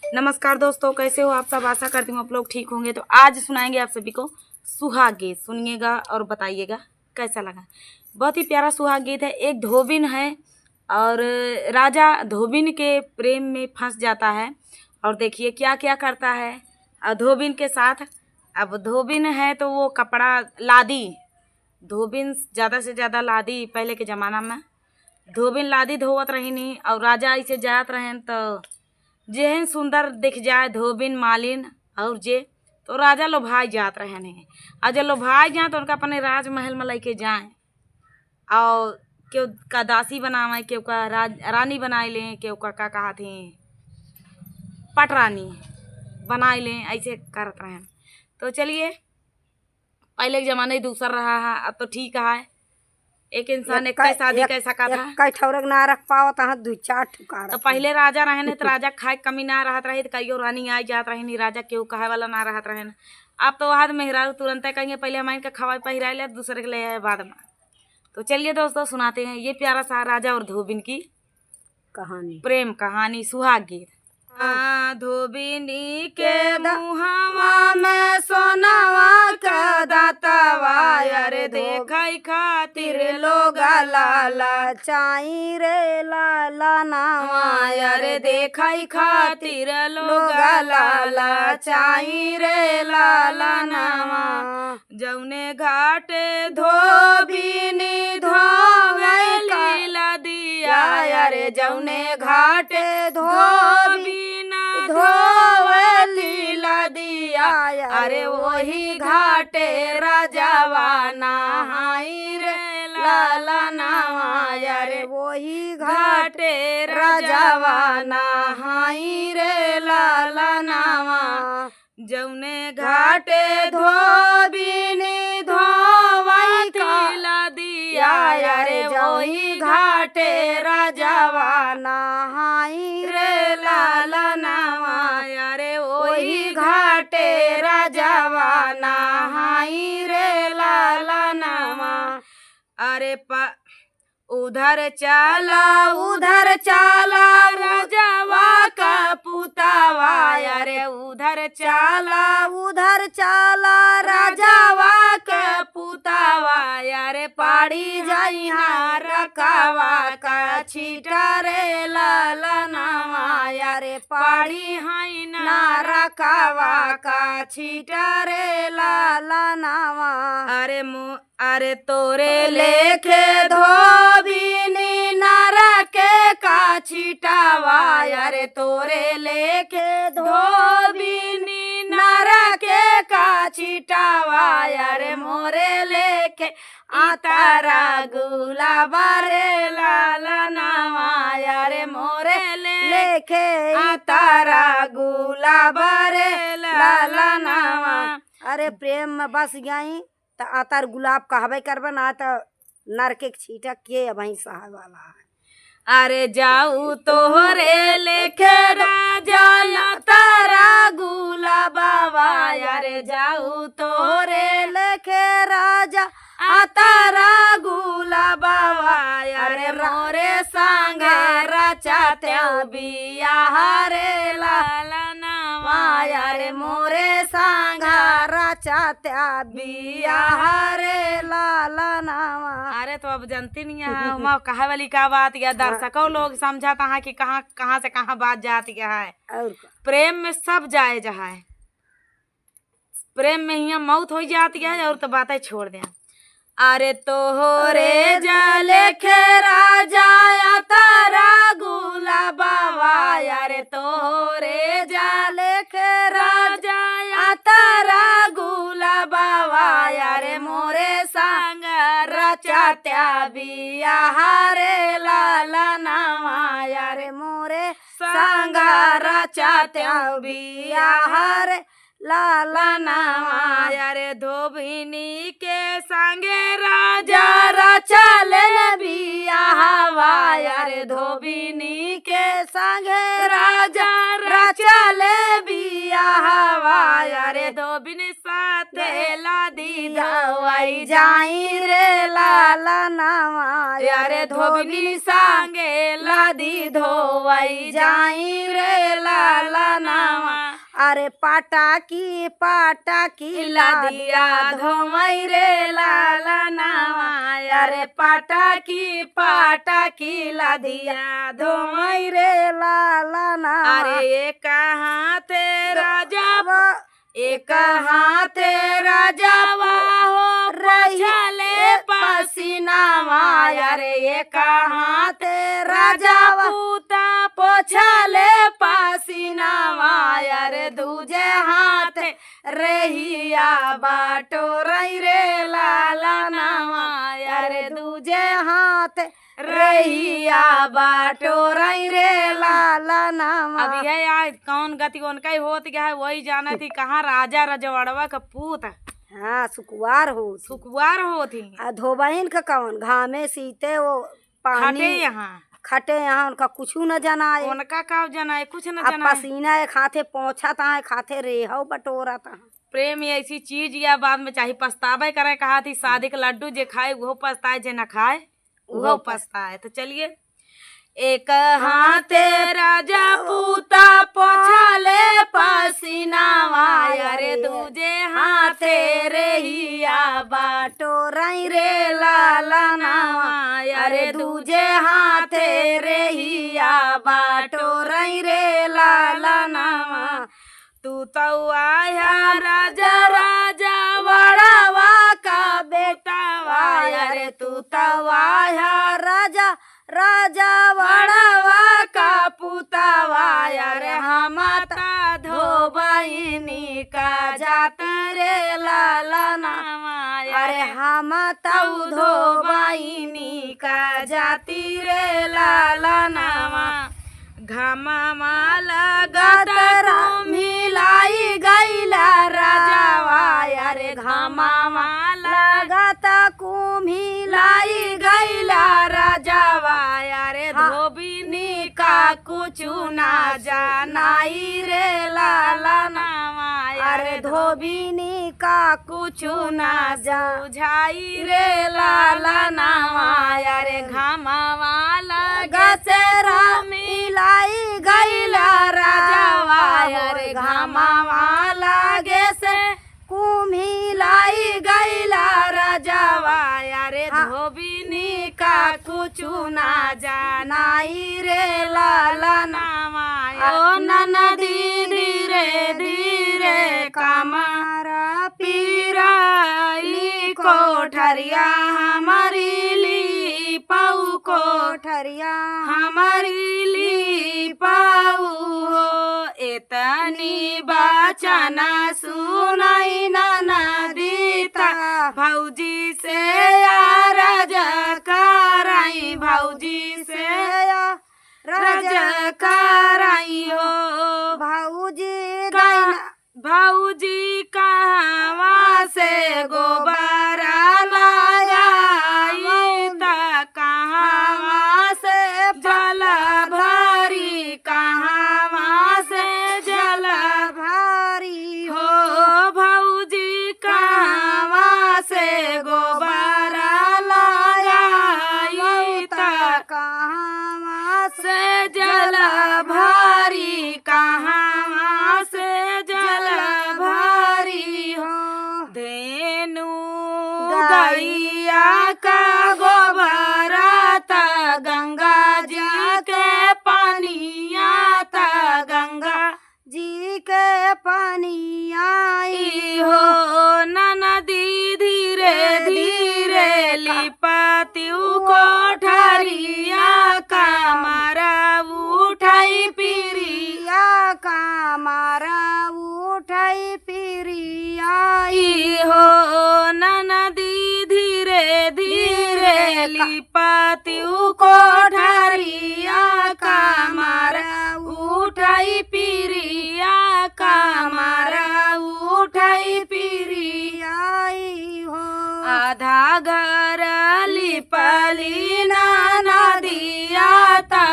नमस्कार दोस्तों, कैसे हो आप सब। आशा करती हूँ आप लोग ठीक होंगे। तो आज सुनाएंगे आप सभी को सुहाग गीत। सुनिएगा और बताइएगा कैसा लगा। बहुत ही प्यारा सुहाग गीत है। एक धोबिन है और राजा धोबिन के प्रेम में फंस जाता है और देखिए क्या क्या करता है धोबिन के साथ। अब धोबिन है तो वो कपड़ा लादी, धोबिन ज़्यादा से ज़्यादा लादी पहले के ज़माना में धोबिन लादी धोवत रही नहीं और राजा ऐसे जात रहें तो जेहन सुंदर दिख जाए धोबिन मालिन और जे तो राजा लोभाई जात रहे हैं। और जब लोभाई जाए तो उनका अपने राजमहल में लेके जाएं और क्यों का दासी बनावे, क्यों का रानी बनाए लें, क्यों का कहा थी पटरानी बनाए लें, ऐसे करते रहे। तो चलिए, पहले के ज़माने दूसरा रहा है, अब तो ठीक है। एक इंसान एक शादी कैसा का था कई ठौरक ना रख पाओ तहाँ दू चार ठुकार। तो पहले राजा रहे तो राजा खाए कमी ना रहत रही तो कहियो रानी आ जात रही नहीं, राजा केहू कहे वाला ना रहत रहे। अब तो वहाँ मेहरारू तुरंत कहेंगे पहले हमारे का खवा पहिरा ले, दूसरे के ले आए बाद में। तो चलिए दोस्तों, सुनाते हैं ये प्यारा सा राजा और धोबिन की कहानी, प्रेम कहानी, सुहाग गीत। धोबिनी के मुहावा में सोनावा का दातावा, अरे देखै खातिर लोग लाला चाई रे लाला नावा, अरे देखै खातिर लोग लाला चाई रे लाला नावा। जौने घाटे धोबिनी धोवैली लदिया, अरे जौने घाटे धोबिनी धोवैली लदिया, अरे वही घाटे राजावा नहाई रे लाला नावा, अरे वही घाटे राजावा नहाई रे लाला नावा। जौने घाटे धोबिनी धोवैली लदिया, अरे वही घाटे राजावा नहाई रे लाला नावा, अरे वही घाटे राजावा नहाई रे लाला नावा। अरे उधर चाला राजावा का पुतावा, अरे उधर चाला राजावा का पुतावा, अरे पाड़ी जाई ना रकावा का छीटा रे लाला नावा, अरे पाड़ी हाई ना रकावा का छीटा रे लाला नावा। अरे तोरे लेखे धोबिनी नारा के का छिटावा, अरे तोरे लेखे धोबिनी नारा के का छिटावा, अरे मोरे लेखे आतारा गुलाबा रे लाला नावा, अरे मोरे लेखे आतारा गुलाबा रे लाला नावा। अरे प्रेम में बस गई तो आतर गुलाब कहबे करबे ना तो नर के छीटा के वही सहा वाला है। अरे जाऊ तोहरे लेखे राजा तारा गुलाबावा, अरे जाऊ तोहरे लेखे राजा तारा गुलाबावा, अरे मोरे संग रचाते बियाह रे लाला नावा, अरे मोरे संग रचात्या बियाह रे लाला नावा। अरे तो अब जानती नहीं है उमा कहा वाली का बात या दर्शकों लोग समझाता है कि कहाँ से कहाँ बात जाती है। और प्रेम में सब जाए जहाँ है, प्रेम में ही मौत हो जाती है और तो बातें छोड़ दें। अरे तोहरे जाले खे राजा तारा गुलाबावा, अरे तोहरे जाले खे राजा तारा गुलाबावा, अरे मोरे संग रचात्या बियाह रे लाला नावा, अरे मोरे संग रचात्या बियाह रे लाला नावा। अरे धोबिनी के संगे राजा रचले बियाहवा, अरे धोबिनी के संगे राजा रचले बियाहवा, अरे धोबिनी साथे लादी धोवई जाई रे लाला नावा, अरे धोबिनी संगे लादी धोवई जाई रे लाला नावा। अरे पाटा की ला दिया धोमई रे लाला नावा, अरे पाटा की ला दिया धोमई रे। लाला नावा। अरे एक हाथ राजा एक हाथ राजावा हो रजले पसीनावा, अरे एक हाथ राजा पूता पोछले पसीनावा, अरे दूजे हाथ रहिया बाटो रई रे लाला नावा, अरे दूजे हाथ रहिया बाटो रई रे लाला नावा। अभी है यार कौन गति उनका ही होत गया है वही जाना थी कहाँ राजा रजवाड़वा का पूत। हाँ सुकुवार होती धोबहिन का कौन घामे सीते वो पानी खटे यहाँ उनका कुछ न जाना है। उनका का जाना है कुछ न अब जाना है। पसीना एक हाथे पोंछा था एक हाथे रेहौ बटोरा था। प्रेम ये ऐसी चीज या बाद में चाहे पछतावे करे कहा थी शादी के लड्डू जे खाए वो पछताए जे न खाए वो पछताए। तो चलिए एक हाथे राजा पूता पोछले पसीनावा, अरे दूजे हाथे रेहिया बाटो रई रे लाला नावा, अरे दूजे हाथे रेहिया बाटो रई रे लाला नावा। तू तो आया राजा वड़ावा का बेटावा, अरे तू तो आया राजा वड़ावा का पुतावा, अरे हम ता धोबहिनी का जात रे लाला नावा, अरे हम ताऊ धोबहिनी का जाती रे लाला नावा। घामा माला गतरा मिलाई गैला राजावा, अरे घामा माला गता कुम्हिलाई गैला राजावा, अरे धोबिनी का कुछ ना जानाई रे लाला नावा, अरे धोबिनी का कुछ ना बुझाई रे लाला नावा, अरे घामा वाला गतरा मिलाई गैला राजावा, अरे घामा वाला गे से कुम्हिलाई गैला राजावा, अरे धोबिनी का कुछ ना जानाई रे लाला नावा। ओ ननदी धीरे धीरे कमारा पीराई कोठरिया हमारी ली पाऊ कोठरिया हमारी ली पाऊ हो, इतनी बचना सुनाई ननदी था भौजी से राजा कराई, भौजी से राजा कराई हो। भौजी कहवा से गोबरा लगाई ता कहवा से जल भरी, कहवा से जल भरी हो। भौजी कहवा से गोबरा लगाई ता कहवा से जल भरी, कहवा से जल भरी हो। धेनु गैया का गोबरा ता गंगा जी के पानिया ता गंगा जी के पानी आई हो। ननदी धीरे धीरे लिपतियू कोठरिया कमरा उठाई पिरिया, कमरा उठाई पिरिया आई हो। ननदी धीरे धीरे लिपतियू कोठरिया कमरा उठाई पिरिया, कमरा उठाई पिरिया आई हो। आधा घर लिपली नदिया ता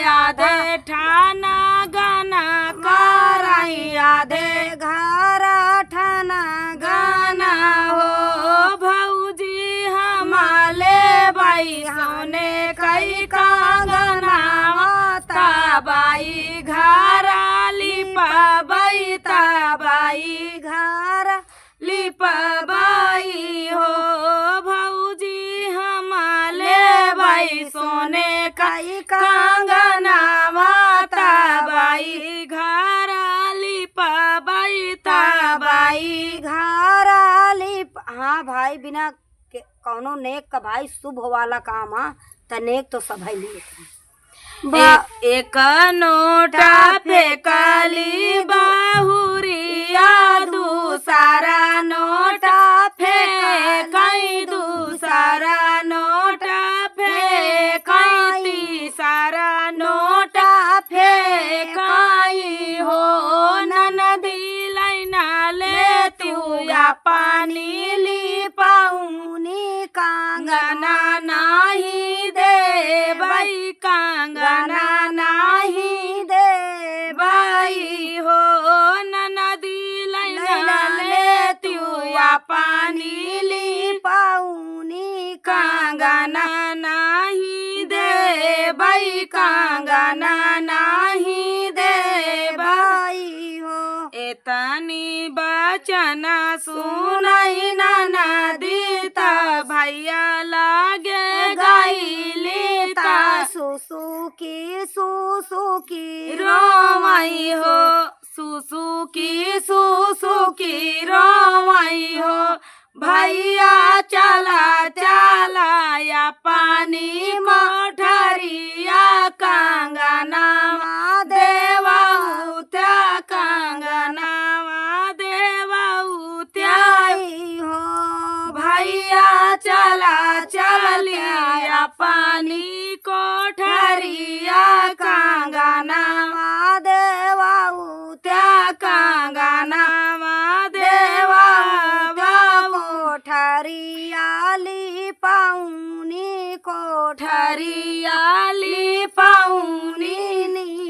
आधे ठाना गाना कराई, आधे घर ठाना गाना हो। भौजी हमाले बाई सोने कई कंगना ता बाई घर लिपा बैता भाई कंगनावा तबाई घर लिपबाई तबाई घराली। हाँ भाई, बिना कौनो नेक का भाई शुभ वाला काम आ त नेक तो सब है एक नोटा फेंकली बाहुरिया दूसरा नोटा फेंकई दूसरा नोटा फेंकई तीसरा नोटा फेंकई हो ननदी लैना ले तुया पानी ली पाऊनी कंगना नाही दे बाई कंगना नाही दे बाई हो ननदी लैना ले तुया पानी ली पाऊनी कंगना नाही दे बाई कंगना नाही दे बाई हो। एतनी बचन सुनई ननदी त भैया लागे गईली ता सुसुकी रोमई हो सुसुकी रोमई हो भैया चला चला या पानी मोठरिया कंगना देवा त्या कंगना देवा त्याई हो। भैया चला चलिया पानी कोठरिया कंगना देवा त्या कंगना देवा कोठरियाली पाऊनी कोठरियाली पाऊनी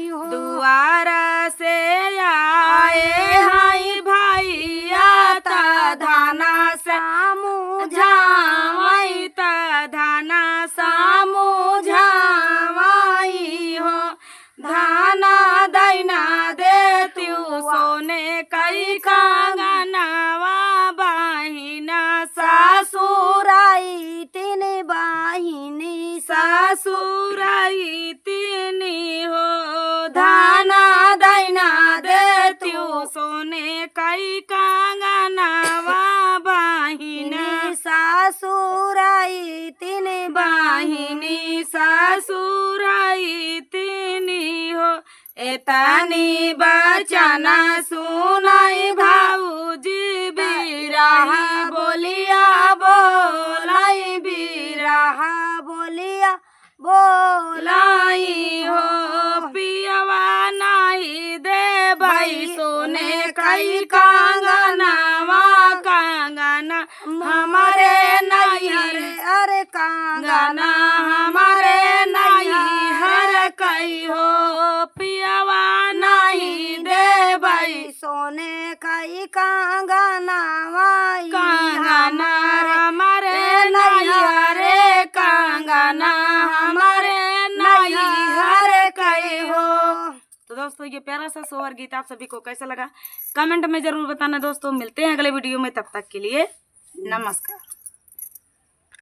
हो। दुआरा से आए हाई भैया ता धाना सामू झावाई ता धाना सामू झावाई हो धाना दैना दे त्यू सोने कई कंगनावा बाहिना सासुराई तीन बाहिनी सासुराई तीनी हो धाना दैना दे त्यू सोने कई कंगनावा बाहिना सासुराई तीन बाहिनी सासुराई तीनी हो एतनी बचना सुनाई भाऊजी बिरहा बोलिया बोलाई बिरहा बोलिया बोलाई हो पियवा नहीं दे भाई सोने कई कंगनावा कंगना हमारे नहीं अरे कंगना हमारे नहीं हर कई हो पियवा नहीं दे भाई सोने कई कंगना कंगना हमारे नहीं हरे कंगना हमारे नहीं हर कई हो। तो दोस्तों ये प्यारा सा सोहर गीत आप सभी को कैसा लगा कमेंट में जरूर बताना दोस्तों। मिलते हैं अगले वीडियो में, तब तक के लिए नमस्कार।